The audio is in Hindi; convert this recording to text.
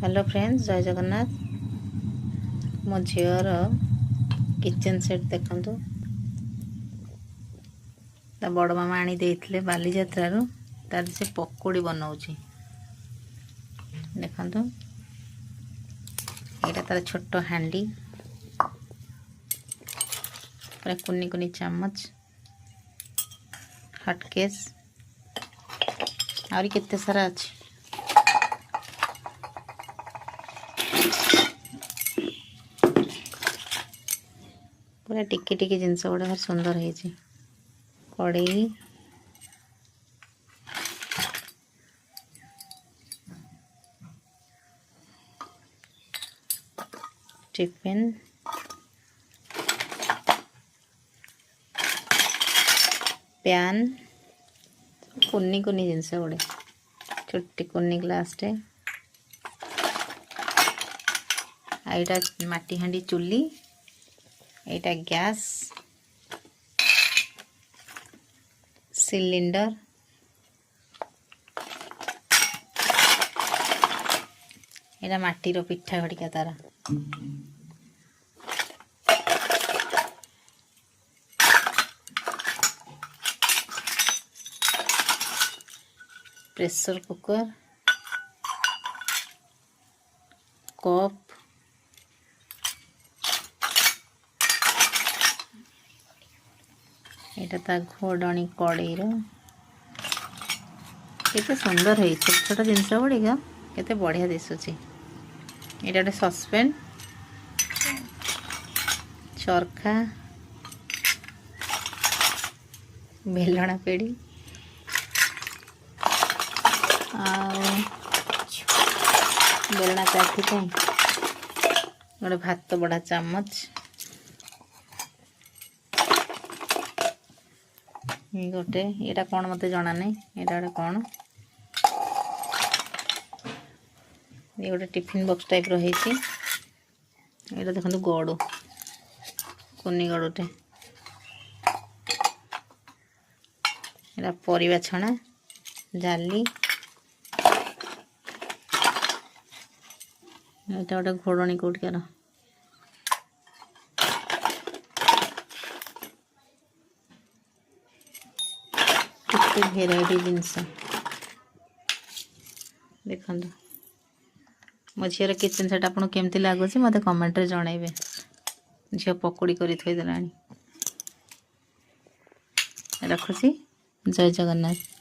हेलो फ्रेंड्स, जय जगन्नाथ। मो झीर किचन सेट देखु ता बड़ मामा आनी देथिले बालीजात्रारू तार से पकोड़ी बनाऊची देखु। यहाँ तार छोट हांडी पूरा कुनी कुनी चामच हटकेस आउरी केते सारा अच्छी पूरा टिके टिके जिनस गुड़ा सुंदर है। कड़ई टिफिन पैन कुन्नी कुन्नी जिनस गुड़े छोटी कुन्नी ग्लास टे आईटा माटी हांडी चुली एटा गैस सिलिंडर एटा माटीर पिठा घड़िका तार प्रेशर कुकर कप एटा ता घोड़नी कड़ई केते सुंदर है। छोट छोट जिनस गुड़िका केते बढ़िया दिशुची। यहाँ गोटे सस्पेन चरखा बेलଣା पेड़ी बेलଣା काठी गोटे भात बड़ा चामच गोटे यहाँ कौन मत जना नहीं यहाँ गोटे कौन ये गोटे टिफिन बॉक्स टाइप रही देखो गड़ू कुनी गड़ुटे यहाँ परिवा छणा जाली यहाँ गोटे घोड़नी कौटिकार भेराइटी जिनस देखो। मो झीर किचन सेट आपको केमती लगुच मत कमेंट रे जनइबे। झील पकोड़ी कर थोदेला रखुची। जय जगन्नाथ।